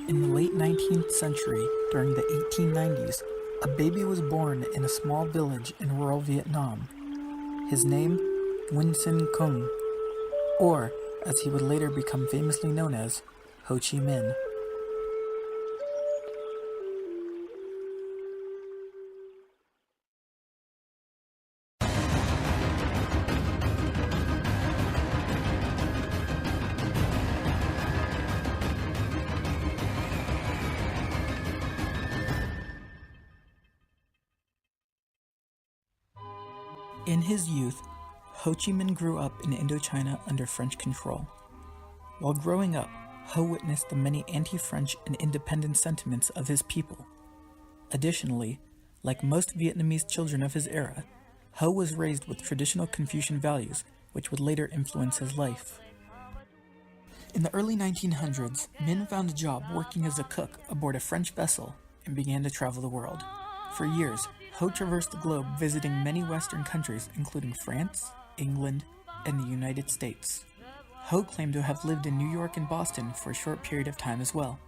In the late 19th century, during the 1890s, a baby was born in a small village in rural Vietnam. His name, Nguyen Sinh Cung, or, as he would later become famously known as, Ho Chi Minh. In his youth, Ho Chi Minh grew up in Indochina under French control. While growing up, Ho witnessed the many anti-French and independent sentiments of his people. Additionally, like most Vietnamese children of his era, Ho was raised with traditional Confucian values, which would later influence his life. In the early 1900s, Minh found a job working as a cook aboard a French vessel and began to travel the world. For years, Ho traversed the globe visiting many Western countries including France, England, and the United States. Ho claimed to have lived in New York and Boston for a short period of time as well.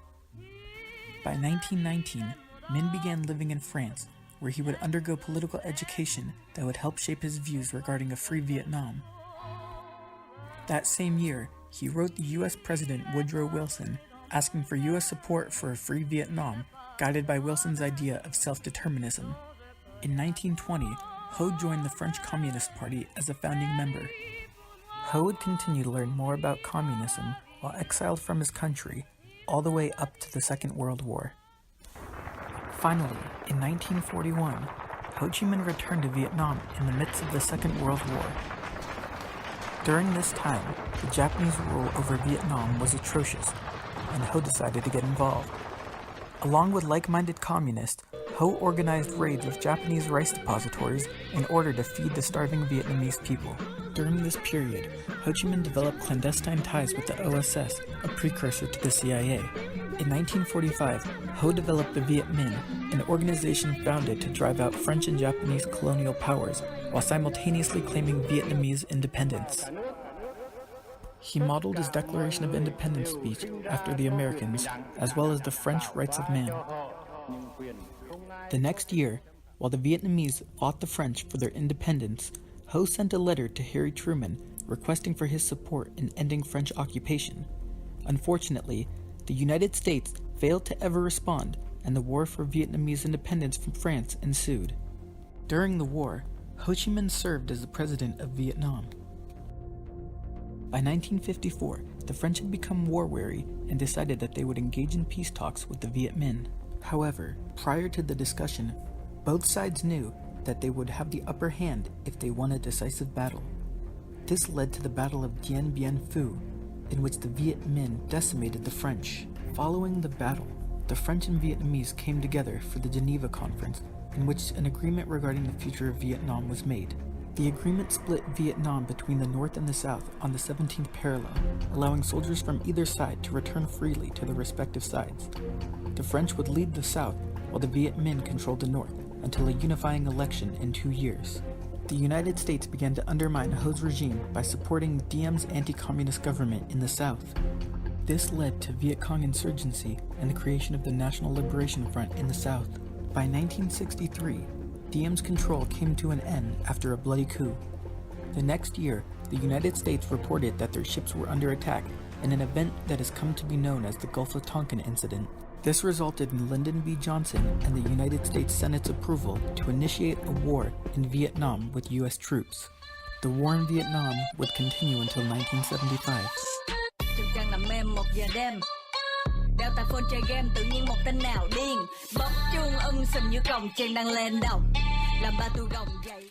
By 1919, Minh began living in France, where he would undergo political education that would help shape his views regarding a free Vietnam. That same year, he wrote the U.S. President Woodrow Wilson asking for U.S. support for a free Vietnam, guided by Wilson's idea of self-determinism. In 1920, Ho joined the French Communist Party as a founding member. Ho would continue to learn more about communism while exiled from his country, all the way up to the Second World War. Finally, in 1941, Ho Chi Minh returned to Vietnam in the midst of the Second World War. During this time, the Japanese rule over Vietnam was atrocious, and Ho decided to get involved. Along with like-minded communists, Ho organized raids of Japanese rice depositories in order to feed the starving Vietnamese people. During this period, Ho Chi Minh developed clandestine ties with the OSS, a precursor to the CIA. In 1945, Ho developed the Viet Minh, an organization founded to drive out French and Japanese colonial powers while simultaneously claiming Vietnamese independence. He modeled his Declaration of Independence speech after the Americans, as well as the French rights of man. The next year, while the Vietnamese fought the French for their independence, Ho sent a letter to Harry Truman requesting for his support in ending French occupation. Unfortunately, the United States failed to ever respond, and the war for Vietnamese independence from France ensued. During the war, Ho Chi Minh served as the president of Vietnam. By 1954, the French had become war-weary and decided that they would engage in peace talks with the Viet Minh. However, prior to the discussion, both sides knew that they would have the upper hand if they won a decisive battle. This led to the Battle of Dien Bien Phu, in which the Viet Minh decimated the French. Following the battle, the French and Vietnamese came together for the Geneva Conference, in which an agreement regarding the future of Vietnam was made. The agreement split Vietnam between the North and the South on the 17th parallel, allowing soldiers from either side to return freely to their respective sides. The French would lead the South, while the Viet Minh controlled the North, until a unifying election in 2 years. The United States began to undermine Ho's regime by supporting Diem's anti-communist government in the South. This led to Viet Cong insurgency and the creation of the National Liberation Front in the South. By 1963, Diem's control came to an end after a bloody coup. The next year, the United States reported that their ships were under attack in an event that has come to be known as the Gulf of Tonkin incident. This resulted in Lyndon B. Johnson and the United States Senate's approval to initiate a war in Vietnam with U.S. troops. The war in Vietnam would continue until 1975. Đeo tai phone chơi game tự nhiên một tên nào điên bấm chuông sùm như còng chiêng đang lên đầu làm ba tu gồng dậy.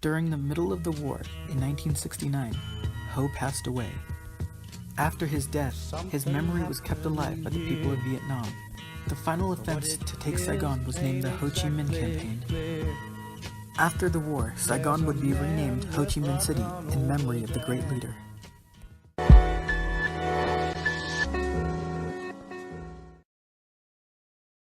During the middle of the war in 1969, Ho passed away. After his death, his memory was kept alive by the people of Vietnam. The final offense to take Saigon was named the Ho Chi Minh Campaign. After the war, Saigon would be renamed Ho Chi Minh City in memory of the great leader.